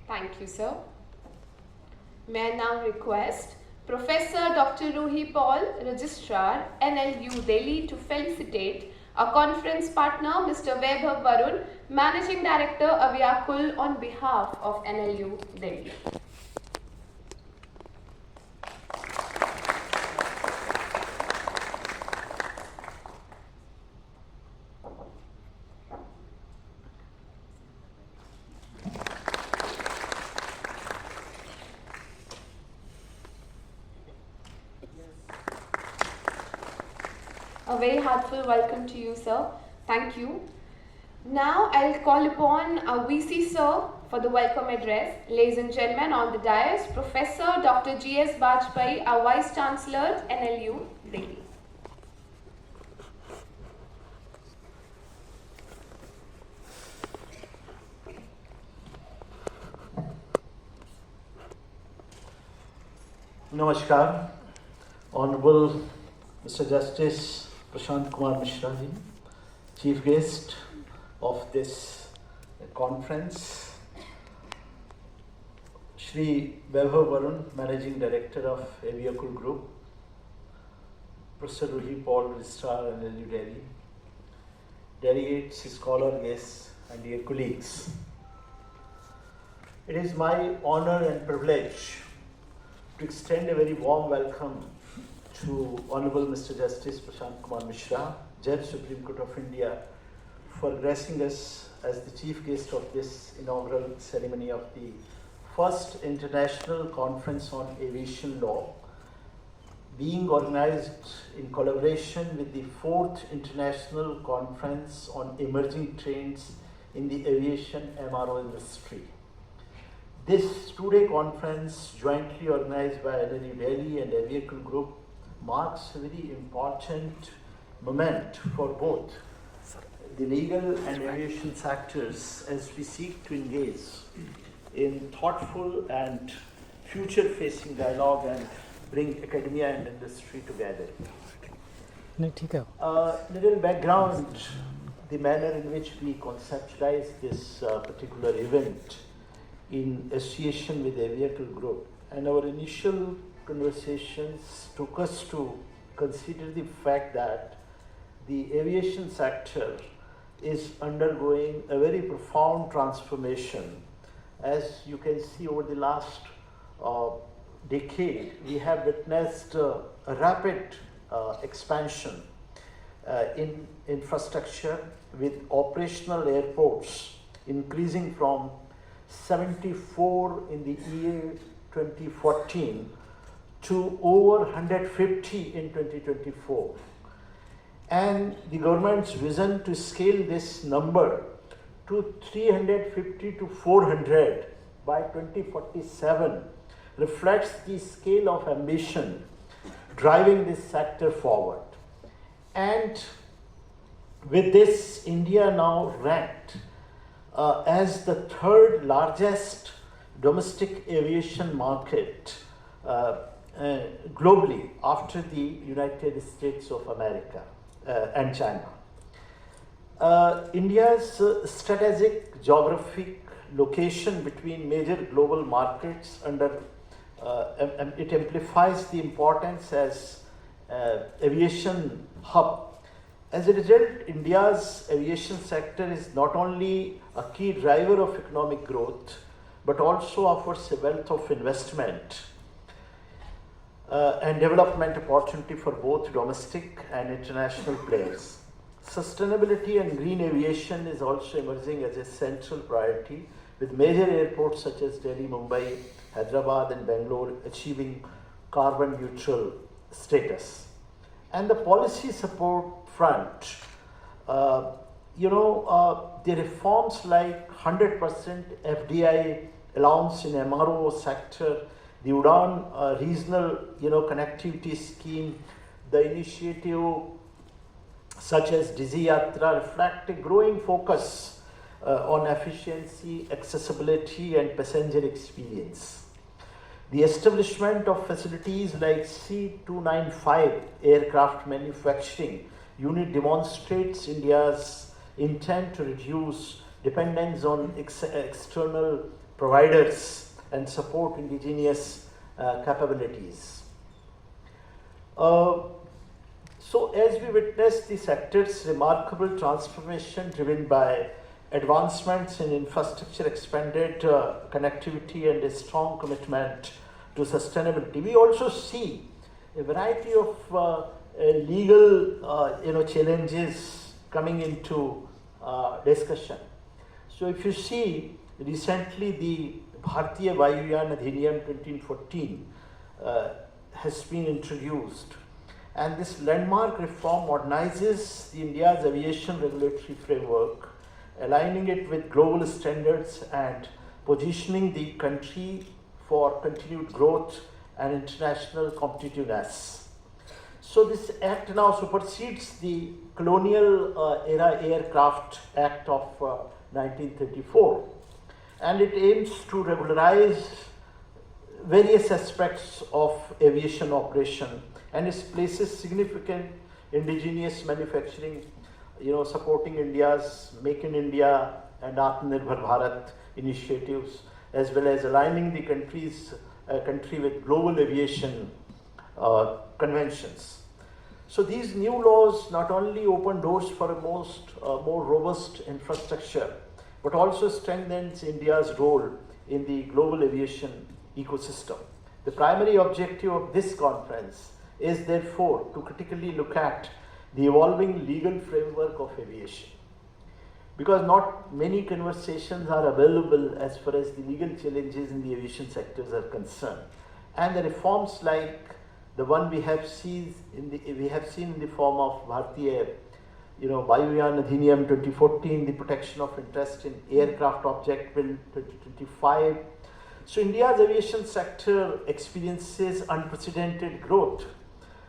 Thank you, sir. May I now request Professor Dr. Ruhi Paul, Registrar, NLU Delhi, to felicitate our conference partner, Mr. Vaibhav Varun, Managing Director, Aviakul, on behalf of NLU Delhi. A very heartfelt welcome to you, sir. Thank you. Now I'll call upon our VC sir for the welcome address. Ladies and gentlemen, on the dais, Professor Dr. G.S. Bajpai, our Vice Chancellor, NLU, Delhi. Namaskar, Honorable Mr. Justice Prashant Kumar Mishra ji, Chief Guest of this conference, Shri Vaibhav Varun, Managing Director of Aviakul Group, Professor Ruhi Paul, Registrar, NLU Delhi, delegates, scholar guests, and dear colleagues. It is my honor and privilege to extend a very warm welcome to Honorable Mr. Justice Prashant Kumar Mishra, Judge Supreme Court of India, for gracing us as the chief guest of this inaugural ceremony of the first International Conference on Aviation Law, being organized in collaboration with the 4th International Conference on Emerging Trends in the Aviation eAMRO industry. This two-day conference, jointly organized by NLU Delhi and Aviakul Group, marks a very important moment for both the legal and aviation sectors as we seek to engage in thoughtful and future-facing dialogue and bring academia and industry together. Little background, the manner in which we conceptualize this particular event in association with Aviakul Group, and our initial conversations took us to consider the fact that the aviation sector is undergoing a very profound transformation. As you can see, over the last decade, we have witnessed a rapid expansion in infrastructure, with operational airports increasing from 74 in the year 2014 to over 150 in 2024. And the government's vision to scale this number to 350 to 400 by 2047 reflects the scale of ambition driving this sector forward. And with this, India now ranked as the 3rd largest domestic aviation market globally after the United States of America and China. India's strategic geographic location between major global markets it amplifies the importance as aviation hub. As a result, India's aviation sector is not only a key driver of economic growth, but also offers a wealth of investment and development opportunity for both domestic and international players. Sustainability and green aviation is also emerging as a central priority, with major airports such as Delhi, Mumbai, Hyderabad and Bangalore achieving carbon neutral status. And the policy support front, the reforms like 100% FDI allowance in MRO sector, the Udan regional connectivity scheme, the initiative such as Digi Yatra reflect a growing focus on efficiency, accessibility and passenger experience. The establishment of facilities like C295 aircraft manufacturing unit demonstrates India's intent to reduce dependence on external providers and support indigenous capabilities. So as we witness the sector's remarkable transformation driven by advancements in infrastructure, expanded connectivity and a strong commitment to sustainability, we also see a variety of legal challenges coming into discussion. So if you see, recently the Bharatiya Vaibhav Adhiniyam 2014 has been introduced, and this landmark reform modernizes India's aviation regulatory framework, aligning it with global standards and positioning the country for continued growth and international competitiveness. So this act now supersedes the colonial era Aircraft Act of 1934, and it aims to regularize various aspects of aviation operation, and it places significant indigenous manufacturing, supporting India's Make in India and Atmanirbhar Bharat initiatives, as well as aligning the country with global aviation conventions. So these new laws not only open doors for a more robust infrastructure, but also strengthens India's role in the global aviation ecosystem. The primary objective of this conference is therefore to critically look at the evolving legal framework of aviation, because not many conversations are available as far as the legal challenges in the aviation sectors are concerned, and the reforms like the one we have seen in the form of Bharatiya Vaibhav Adhiniyam 2014, the protection of interest in aircraft object bill 2025. So India's aviation sector experiences unprecedented growth.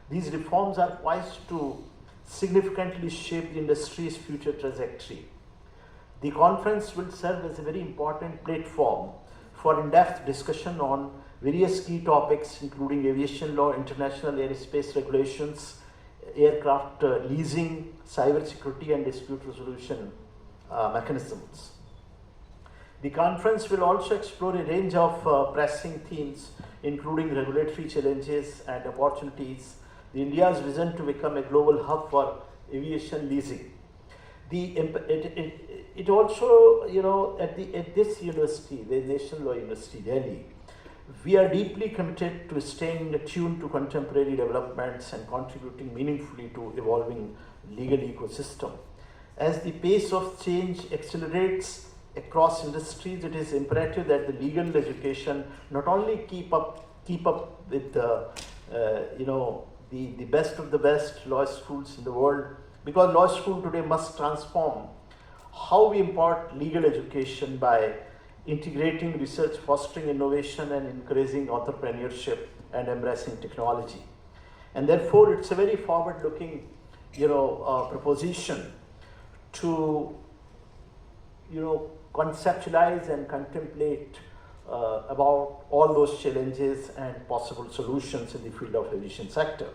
These reforms are poised to significantly shape the industry's future trajectory. The conference will serve as a very important platform for in-depth discussion on various key topics, including aviation law, international airspace regulations, aircraft leasing, cybersecurity, and dispute resolution mechanisms. The conference will also explore a range of pressing themes, including regulatory challenges and opportunities, India's vision to become a global hub for aviation leasing. It also, at this university, the National Law University, Delhi, we are deeply committed to staying attuned to contemporary developments and contributing meaningfully to evolving legal ecosystem. As the pace of change accelerates across industries, it is imperative that the legal education not only keep up with the best of the best law schools in the world, because law school today must transform how we impart legal education by integrating research, fostering innovation, and encouraging entrepreneurship and embracing technology. And therefore, it's a very forward-looking, proposition to, conceptualize and contemplate about all those challenges and possible solutions in the field of aviation sector.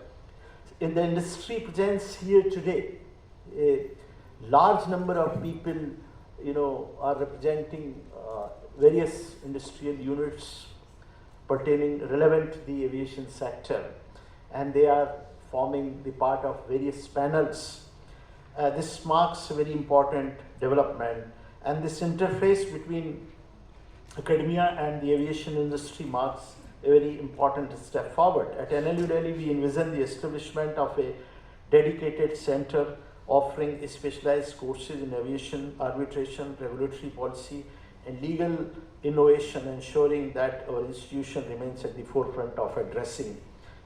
In the industry presents here today, a large number of people, are representing various industrial units relevant to the aviation sector, and they are forming the part of various panels. This marks a very important development, and this interface between academia and the aviation industry marks a very important step forward. At NLU Delhi, we envision the establishment of a dedicated center offering specialized courses in aviation, arbitration, regulatory policy, and legal innovation, ensuring that our institution remains at the forefront of addressing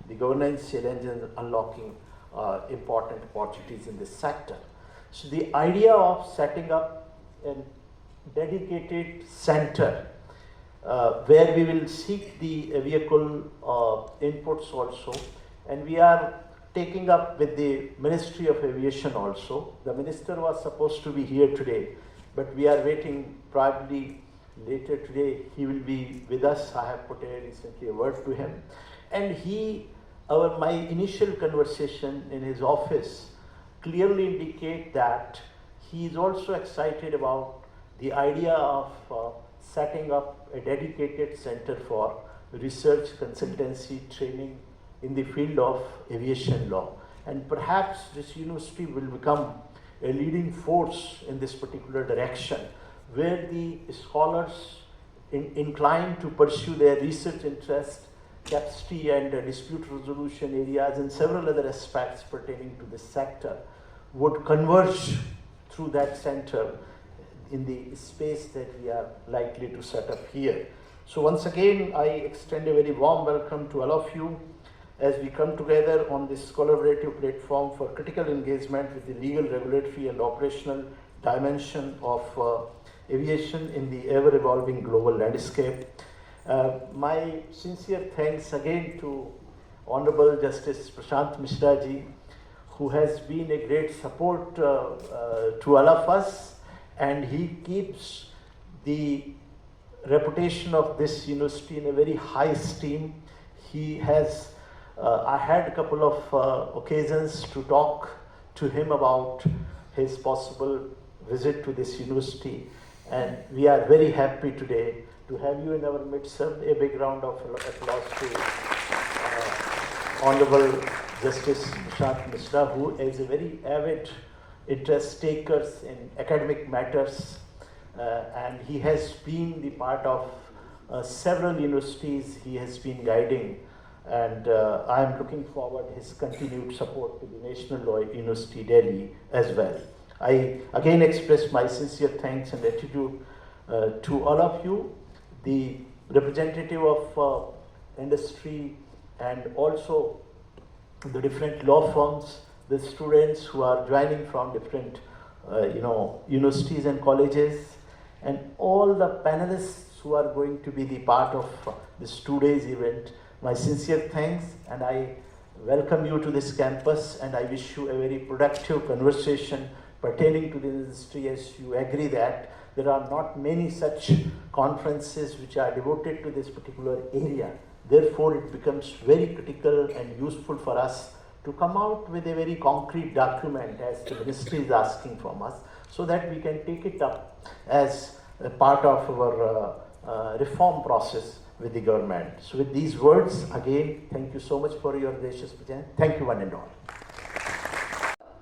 the governance challenges and unlocking important opportunities in this sector. So the idea of setting up a dedicated center where we will seek the Aviakul inputs also, and we are taking up with the Ministry of Aviation also. The minister was supposed to be here today, but we are waiting, probably later today he will be with us. I have put recently a word to him, and my initial conversation in his office clearly indicate that he is also excited about the idea of setting up a dedicated center for research, consultancy, training in the field of aviation law. And perhaps this university will become a leading force in this particular direction, where the scholars inclined to pursue their research interest, capacity and dispute resolution areas and several other aspects pertaining to this sector would converge through that center in the space that we are likely to set up here. So once again, I extend a very warm welcome to all of you as we come together on this collaborative platform for critical engagement with the legal, regulatory and operational dimension of aviation in the ever-evolving global landscape. My sincere thanks again to Honorable Justice Prashant Mishra ji, who has been a great support to all of us, and he keeps the reputation of this university in a very high esteem. He has, I had a couple of occasions to talk to him about his possible visit to this university, and we are very happy today to have you in our midst. Sir, a big round of applause to Honorable Justice Prashant Mishra, who is a very avid interest taker in academic matters, and he has been the part of several universities he has been guiding, and I am looking forward his continued support to the National Law University Delhi as well. I again express my sincere thanks and gratitude to all of you, the representative of industry and also the different law firms, the students who are joining from different universities and colleges, and all the panelists who are going to be the part of this today's event. My sincere thanks, and I welcome you to this campus, and I wish you a very productive conversation pertaining to the industry, as you agree that there are not many such conferences which are devoted to this particular area. Therefore, it becomes very critical and useful for us to come out with a very concrete document as the ministry is asking from us, so that we can take it up as a part of our reform process with the government. So with these words, again, thank you so much for your gracious presence. Thank you one and all.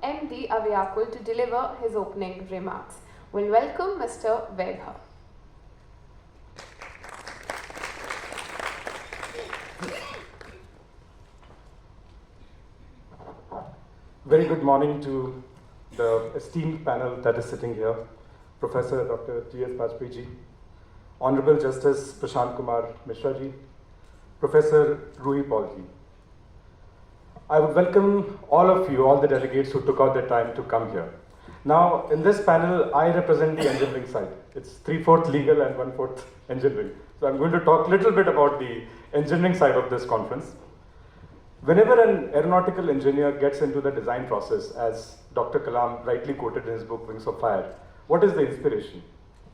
MD Aviakul to deliver his opening remarks. We'll welcome Mr. Vaibhav. Very good morning to the esteemed panel that is sitting here, Professor Dr. G.S. Bajpai ji, Honorable Justice Prashant Kumar Mishra ji, Professor Ruhi Paul ji. I would welcome all of you, all the delegates who took out their time to come here. Now, in this panel, I represent the engineering side. It's 3/4 legal and 1/4 engineering. So I'm going to talk a little bit about the engineering side of this conference. Whenever an aeronautical engineer gets into the design process, as Dr. Kalam rightly quoted in his book, Wings of Fire, what is the inspiration?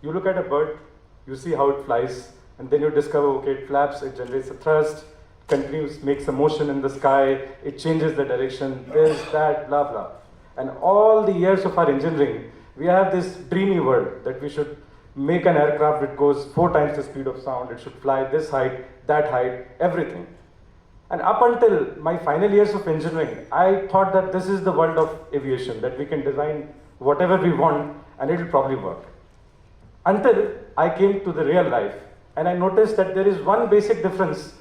You look at a bird, you see how it flies, and then you discover, okay, it flaps, it generates a thrust, continues, makes a motion in the sky, it changes the direction, this, that, blah, blah. And all the years of our engineering, we have this dreamy world that we should make an aircraft which goes 4 times the speed of sound, it should fly this height, that height, everything. And up until my final years of engineering, I thought that this is the world of aviation, that we can design whatever we want and it will probably work. Until I came to the real life and I noticed that there is one basic difference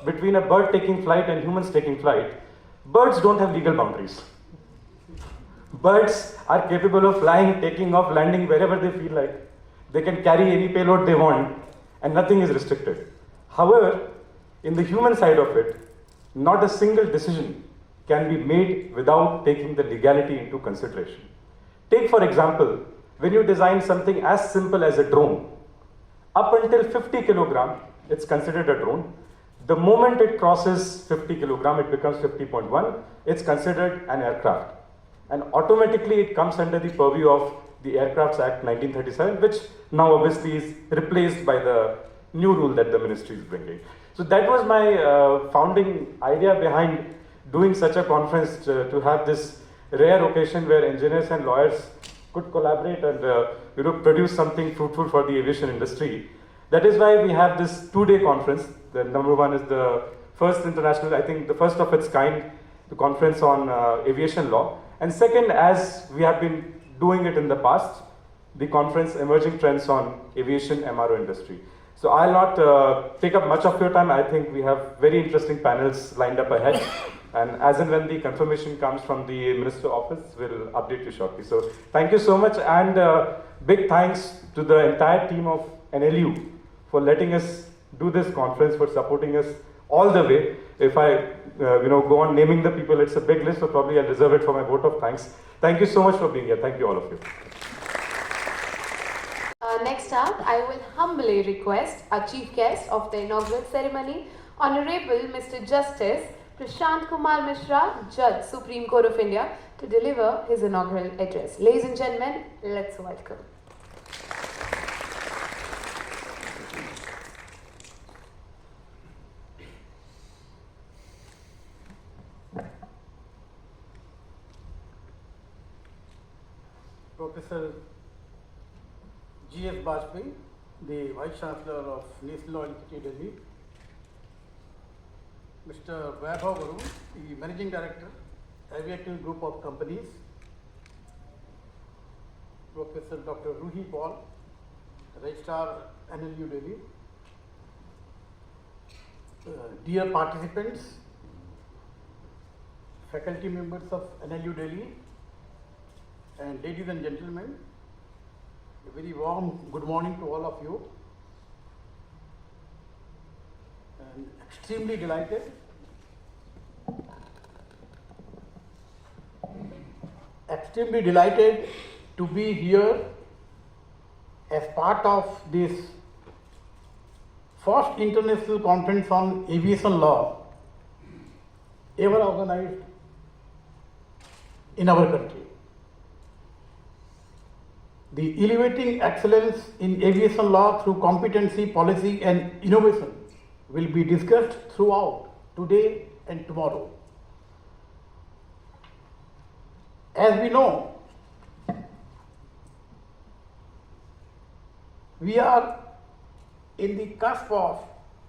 between a bird taking flight and humans taking flight. Birds don't have legal boundaries. Birds are capable of flying, taking off, landing wherever they feel like. They can carry any payload they want and nothing is restricted. However, in the human side of it, not a single decision can be made without taking the legality into consideration. Take, for example, when you design something as simple as a drone, up until 50 kilogram, it's considered a drone. The moment it crosses 50 kilogram, it becomes 50.1, it's considered an aircraft. And automatically it comes under the purview of the Aircrafts Act 1937, which now obviously is replaced by the new rule that the ministry is bringing. So that was my founding idea behind doing such a conference, to have this rare occasion where engineers and lawyers could collaborate and produce something fruitful for the aviation industry. That is why we have this 2-day conference. The number one is the first international, I think the first of its kind, the conference on aviation law. And second, as we have been doing it in the past, the conference Emerging Trends on Aviation MRO Industry. So I'll not take up much of your time. I think we have very interesting panels lined up ahead. And as and when the confirmation comes from the Minister Office, we'll update you shortly. So thank you so much, and big thanks to the entire team of NLU for letting us do this conference, for supporting us all the way. If I go on naming the people, it's a big list, so probably I'll reserve it for my vote of thanks. Thank you so much for being here. Thank you, all of you. Next up, I will humbly request our chief guest of the inaugural ceremony, Honorable Mr. Justice Prashant Kumar Mishra, Judge, Supreme Court of India, to deliver his inaugural address. Ladies and gentlemen, let's welcome. Professor G.S. Bajpai, the Vice Chancellor of National Law Institute, Delhi. Mr. Vaibhav, Varun, the Managing Director, Aviakul Group of Companies. Professor Dr. Ruhi Paul, Registrar, NLU, Delhi. Dear participants, faculty members of NLU, Delhi, and ladies and gentlemen, a very warm good morning to all of you. And extremely delighted to be here as part of this first international conference on aviation law ever organized in our country. The elevating excellence in aviation law through competency, policy and innovation will be discussed throughout today and tomorrow. As we know, we are in the cusp of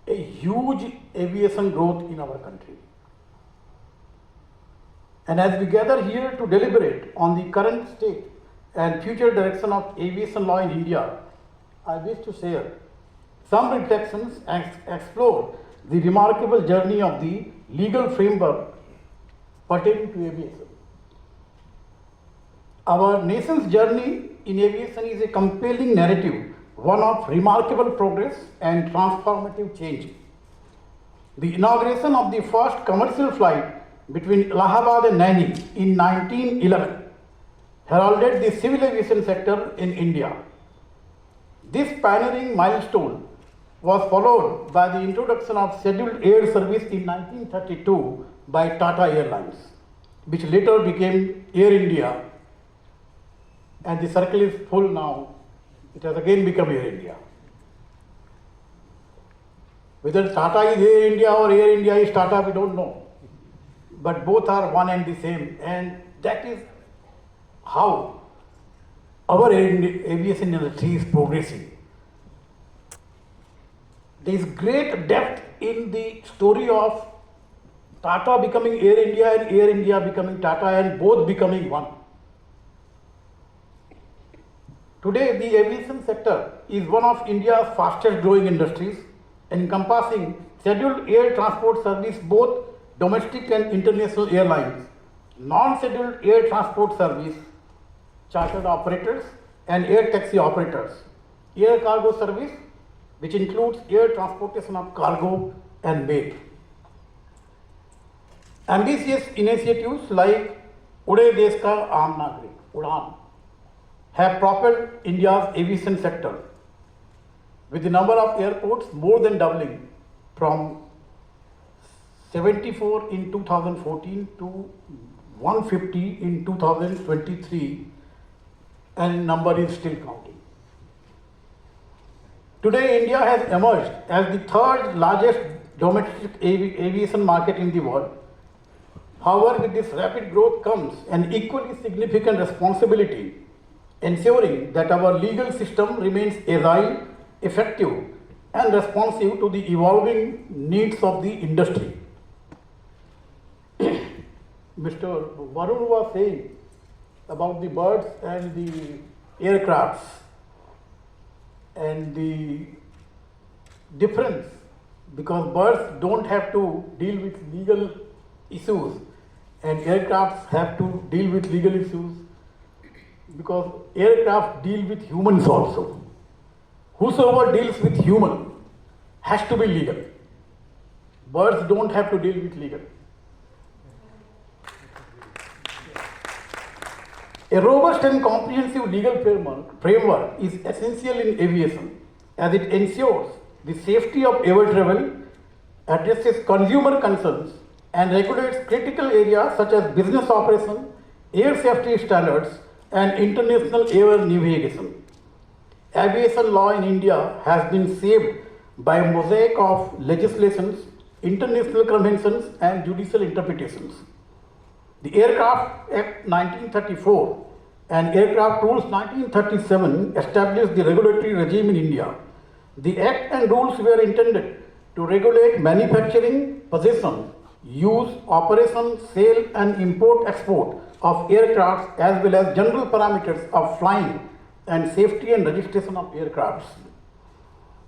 a huge aviation growth in our country. And as we gather here to deliberate on the current state and future direction of aviation law in India, I wish to share some reflections and explore the remarkable journey of the legal framework pertaining to aviation. Our nation's journey in aviation is a compelling narrative, one of remarkable progress and transformative change. The inauguration of the first commercial flight between Allahabad and Naidu in 1911 heralded the civil aviation sector in India. This pioneering milestone was followed by the introduction of scheduled air service in 1932 by Tata Airlines, which later became Air India, and the circle is full now. It has again become Air India. Whether Tata is Air India or Air India is Tata, we don't know. But both are one and the same, and that is how our aviation industry is progressing. There is great depth in the story of Tata becoming Air India and Air India becoming Tata, and both becoming one. Today, the aviation sector is one of India's fastest growing industries, encompassing scheduled air transport service, both domestic and international airlines, non-scheduled air transport service, chartered operators and air taxi operators, air cargo service, which includes air transportation of cargo and mail. Ambitious initiatives like Ude Desh Ka Aam Nagrik, UDAN, have propelled India's aviation sector, with the number of airports more than doubling from 74 in 2014 to 150 in 2023, and number is still counting. Today, India has emerged as the third largest domestic aviation market in the world. However, with this rapid growth comes an equally significant responsibility, ensuring that our legal system remains agile, effective, and responsive to the evolving needs of the industry. Mr. Varun was saying about the birds and the aircrafts and the difference, because birds don't have to deal with legal issues and aircrafts have to deal with legal issues, because aircraft deal with humans also. Whosoever deals with human has to be legal. Birds don't have to deal with legal. A robust and comprehensive legal framework is essential in aviation, as it ensures the safety of air travel, addresses consumer concerns, and regulates critical areas such as business operation, air safety standards, and international air navigation. Aviation law in India has been shaped by a mosaic of legislations, international conventions, and judicial interpretations. The Aircraft Act 1934 and Aircraft Rules 1937 established the regulatory regime in India. The Act and rules were intended to regulate manufacturing, possession, use, operation, sale, and import-export of aircrafts, as well as general parameters of flying and safety and registration of aircrafts.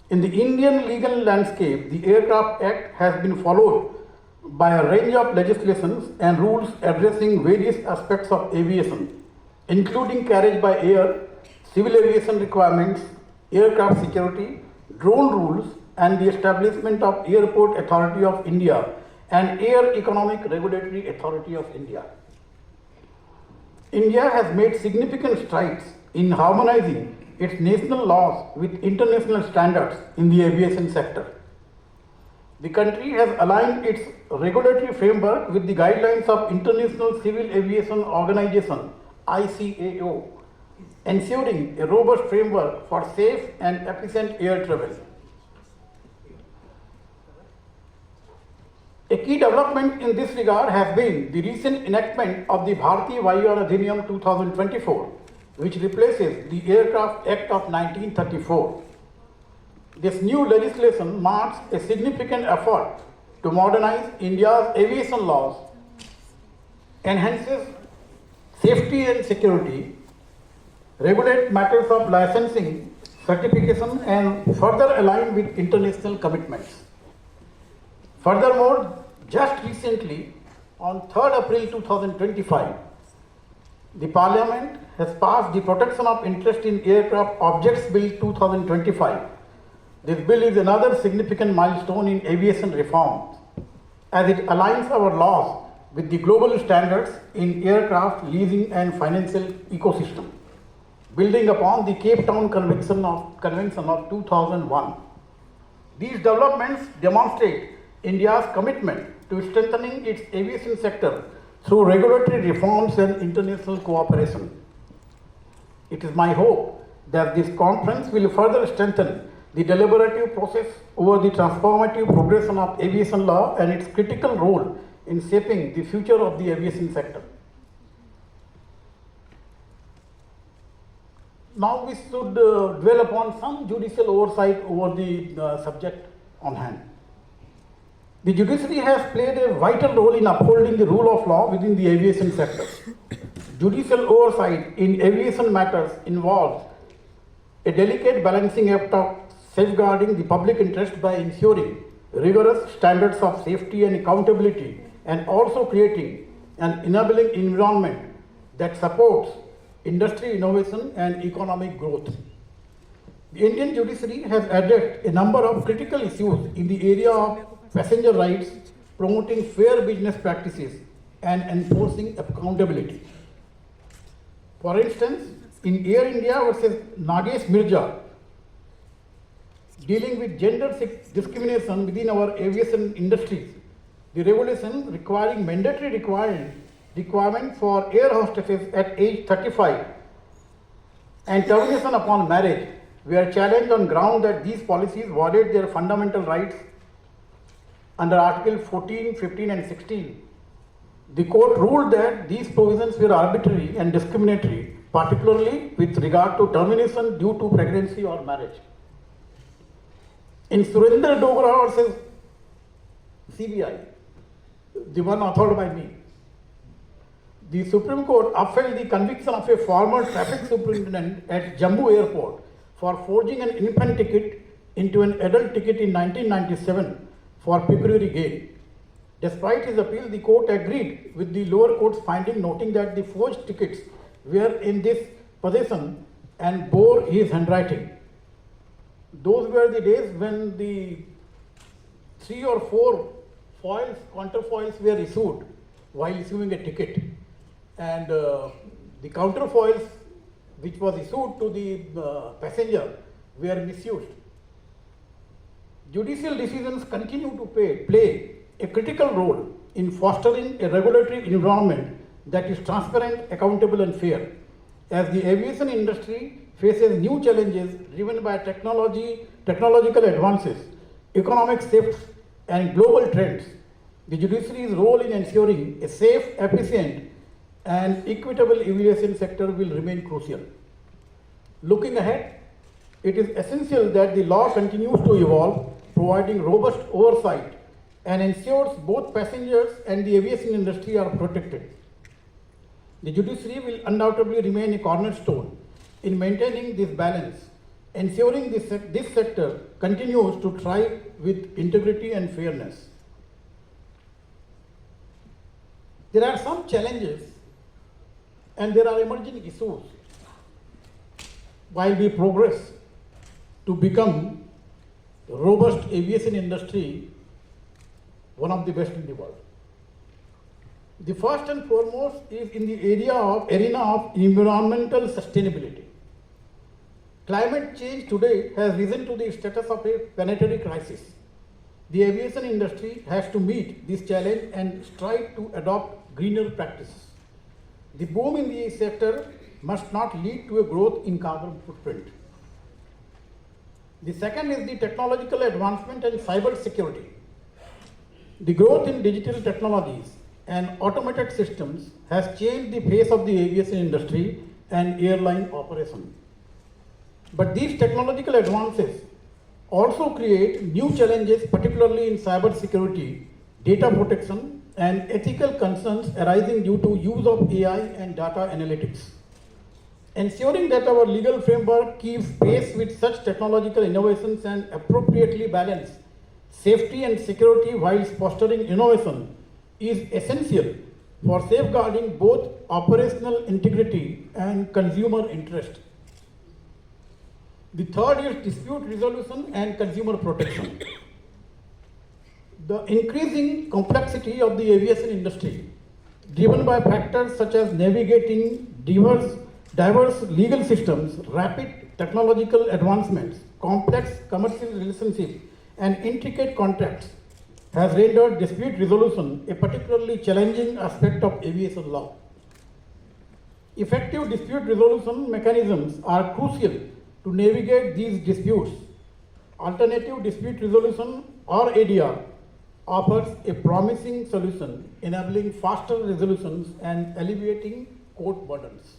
In the Indian legal landscape, the Aircraft Act has been followed by a range of legislations and rules addressing various aspects of aviation, including carriage by air, civil aviation requirements, aircraft security, drone rules, and the establishment of Airport Authority of India and Air Economic Regulatory Authority of India. India has made significant strides in harmonizing its national laws with international standards in the aviation sector. The country has aligned its regulatory framework with the guidelines of International Civil Aviation Organization (ICAO), ensuring a robust framework for safe and efficient air travel. A key development in this regard has been the recent enactment of the Bharatiya Vayu Adhiniyam 2024, which replaces the Aircraft Act of 1934. This new legislation marks a significant effort to modernize India's aviation laws, enhances safety and security, regulate matters of licensing, certification, and further align with international commitments. Furthermore, just recently, on 3rd April 2025, the Parliament has passed the Protection of Interest in Aircraft Objects Bill 2025. This bill is another significant milestone in aviation reform, as it aligns our laws with the global standards in aircraft leasing and financial ecosystem, building upon the Cape Town Convention of 2001. These developments demonstrate India's commitment to strengthening its aviation sector through regulatory reforms and international cooperation. It is my hope that this conference will further strengthen the deliberative process over the transformative progression of aviation law and its critical role in shaping the future of the aviation sector. Now we should dwell upon some judicial oversight over the subject on hand. The judiciary has played a vital role in upholding the rule of law within the aviation sector. Judicial oversight in aviation matters involves a delicate balancing act of safeguarding the public interest by ensuring rigorous standards of safety and accountability, and also creating an enabling environment that supports industry innovation and economic growth. The Indian judiciary has addressed a number of critical issues in the area of passenger rights, promoting fair business practices, and enforcing accountability. For instance, in Air India versus Nagesh Mirza, dealing with gender discrimination within our aviation industries, the regulation requiring mandatory requirement for air hostesses at age 35 and termination upon marriage were challenged on ground that these policies violate their fundamental rights under Article 14, 15 and 16. The court ruled that these provisions were arbitrary and discriminatory, particularly with regard to termination due to pregnancy or marriage. In Surinder Dogra versus CBI, the one authored by me, the Supreme Court upheld the conviction of a former traffic superintendent at Jammu Airport for forging an infant ticket into an adult ticket in 1997 for pecuniary gain. Despite his appeal, the court agreed with the lower court's finding, noting that the forged tickets were in this possession and bore his handwriting. Those were the days when the 3 or 4 foils, counterfoils were issued while issuing a ticket. And the counterfoils which was issued to the passenger were misused. Judicial decisions continue to play a critical role in fostering a regulatory environment that is transparent, accountable and fair. As the aviation industry faces new challenges driven by technological advances, economic shifts and global trends, the judiciary's role in ensuring a safe, efficient and equitable aviation sector will remain crucial. Looking ahead, it is essential that the law continues to evolve, providing robust oversight and ensures both passengers and the aviation industry are protected. The judiciary will undoubtedly remain a cornerstone in maintaining this balance, ensuring this sector continues to thrive with integrity and fairness. There are some challenges and there are emerging issues while we progress to become a robust aviation industry, one of the best in the world. The first and foremost is in the arena of environmental sustainability. Climate change today has risen to the status of a planetary crisis. The aviation industry has to meet this challenge and strive to adopt greener practices. The boom in the sector must not lead to a growth in carbon footprint. The second is the technological advancement and cyber security. The growth in digital technologies and automated systems has changed the face of the aviation industry and airline operation. But these technological advances also create new challenges, particularly in cyber security, data protection, and ethical concerns arising due to use of AI and data analytics. Ensuring that our legal framework keeps pace with such technological innovations and appropriately balance safety and security whilst fostering innovation is essential for safeguarding both operational integrity and consumer interest. The third is dispute resolution and consumer protection. The increasing complexity of the aviation industry, driven by factors such as navigating diverse legal systems, rapid technological advancements, complex commercial relationships, and intricate contracts, has rendered dispute resolution a particularly challenging aspect of aviation law. Effective dispute resolution mechanisms are crucial to navigate these disputes. Alternative dispute resolution, or ADR, offers a promising solution, enabling faster resolutions and alleviating court burdens.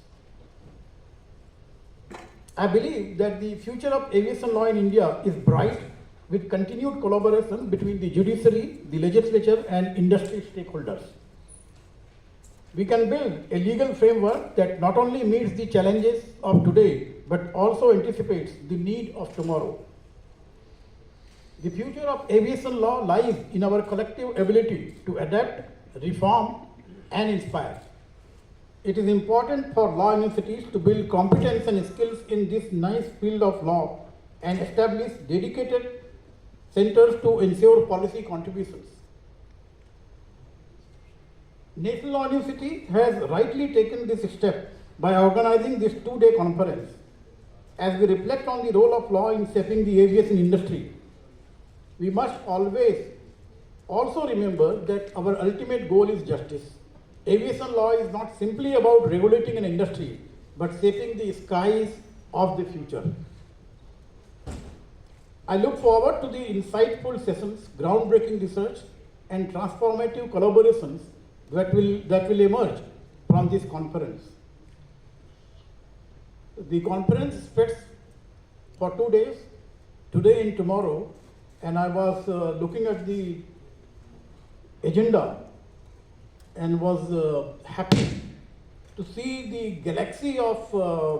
I believe that the future of aviation law in India is bright, with continued collaboration between the judiciary, the legislature, and industry stakeholders. We can build a legal framework that not only meets the challenges of today, but also anticipates the need of tomorrow. The future of aviation law lies in our collective ability to adapt, reform, and inspire. It is important for law universities to build competence and skills in this nice field of law and establish dedicated centers to ensure policy contributions. National Law University has rightly taken this step by organizing this 2-day conference. As we reflect on the role of law in shaping the aviation industry, we must always also remember that our ultimate goal is justice. Aviation law is not simply about regulating an industry, but shaping the skies of the future. I look forward to the insightful sessions, groundbreaking research, and transformative collaborations that will emerge from this conference. The conference spreads for 2 days, today and tomorrow, and I was looking at the agenda and was happy to see the galaxy of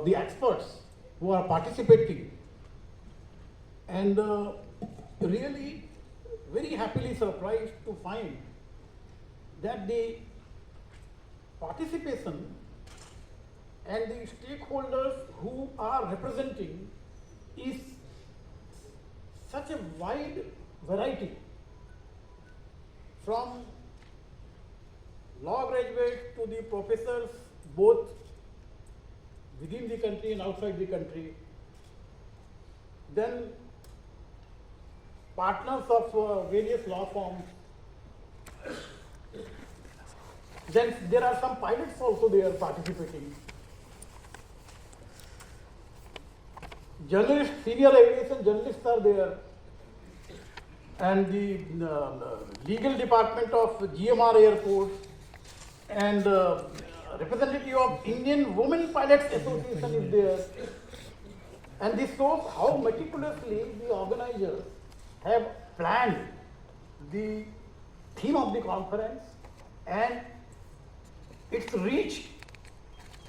the experts who are participating, and really very happily surprised to find that the participation and the stakeholders who are representing is such a wide variety, from law graduates to the professors, both within the country and outside the country, then partners of various law firms, then there are some pilots also they are participating. Journalists, senior aviation journalists are there, and the legal department of GMR Airport, and representative of Indian Women Pilots Association is there. And this shows how meticulously the organizers have planned the theme of the conference and its reach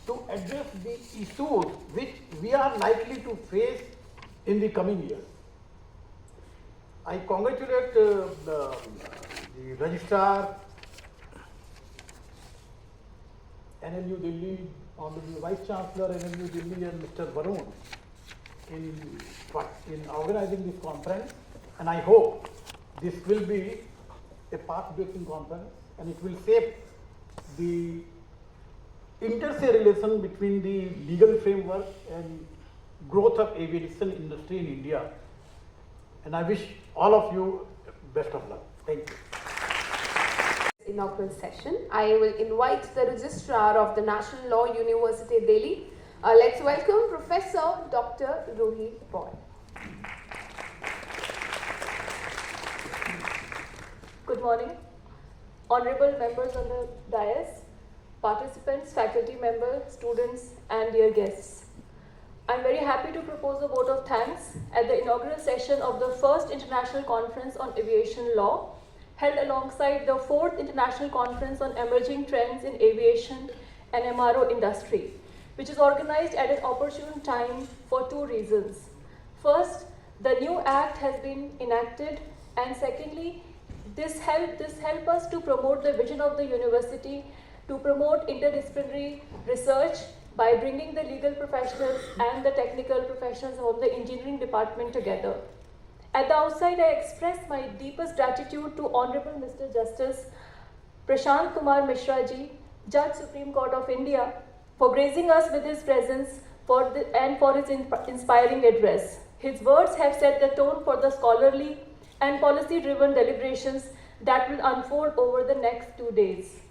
to address the issues which we are likely to face in the coming years. I congratulate the registrar, NLU Delhi, Honorable Vice Chancellor, NLU Delhi, and Mr. Varun in organizing this conference, and I hope this will be a path-breaking conference, and it will shape the inter-se relation between the legal framework and growth of aviation industry in India. And I wish all of you best of luck. Thank you. Inaugural session. I will invite the Registrar of the National Law University, Delhi. Let's welcome Professor Dr. Ruhi Paul. Good morning, honorable members on the dais, participants, faculty members, students, and dear guests. I'm very happy to propose a vote of thanks at the inaugural session of the first International Conference on Aviation Law, held alongside the 4th International Conference on Emerging Trends in Aviation and eMRO industry, which is organized at an opportune time for 2 reasons. First, the new act has been enacted, and secondly, this help us to promote the vision of the university to promote interdisciplinary research by bringing the legal professionals and the technical professionals of the engineering department together. At the outside, I express my deepest gratitude to Honorable Mr. Justice Prashant Kumar Mishra ji, Judge Supreme Court of India, for gracing us with his presence and for his inspiring address. His words have set the tone for the scholarly and policy-driven deliberations that will unfold over the next 2 days.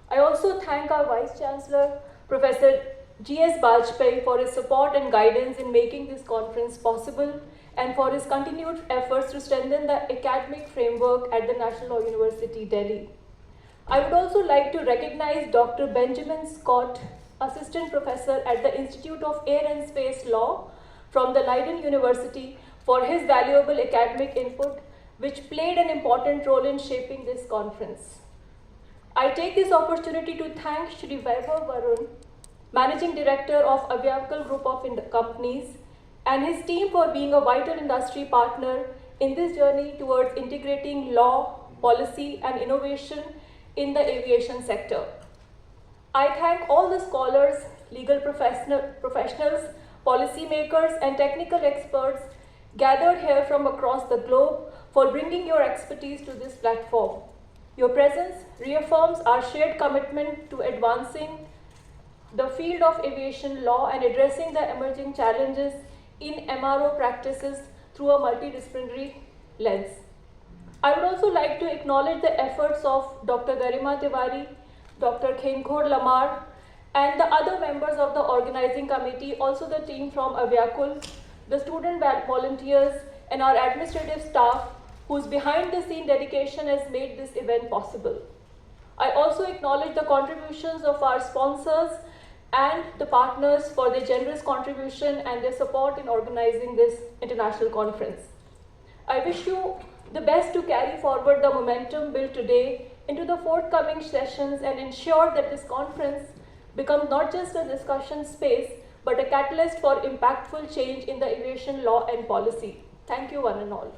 I also thank our Vice Chancellor, Professor G.S. Bajpai, for his support and guidance in making this conference possible, and for his continued efforts to strengthen the academic framework at the National Law University, Delhi. I would also like to recognize Dr. Benjamin Scott, Assistant Professor at the Institute of Air and Space Law from the Leiden University, for his valuable academic input, which played an important role in shaping this conference. I take this opportunity to thank Shri Vaibhav Varun, Managing Director of Aviakul Group of Companies, and his team for being a vital industry partner in this journey towards integrating law, policy, and innovation in the aviation sector. I thank all the scholars, legal professionals, policymakers, and technical experts gathered here from across the globe for bringing your expertise to this platform. Your presence reaffirms our shared commitment to advancing the field of aviation law and addressing the emerging challenges in eMRO practices through a multidisciplinary lens. I would also like to acknowledge the efforts of Dr. Garima Tiwari, Dr. Khenkhod Lamar, and the other members of the organizing committee, also the team from Aviakul, the student volunteers, and our administrative staff, whose behind-the-scene dedication has made this event possible. I also acknowledge the contributions of our sponsors and the partners for their generous contribution and their support in organizing this international conference. I wish you the best to carry forward the momentum built today into the forthcoming sessions and ensure that this conference becomes not just a discussion space, but a catalyst for impactful change in the aviation law and policy. Thank you, one and all.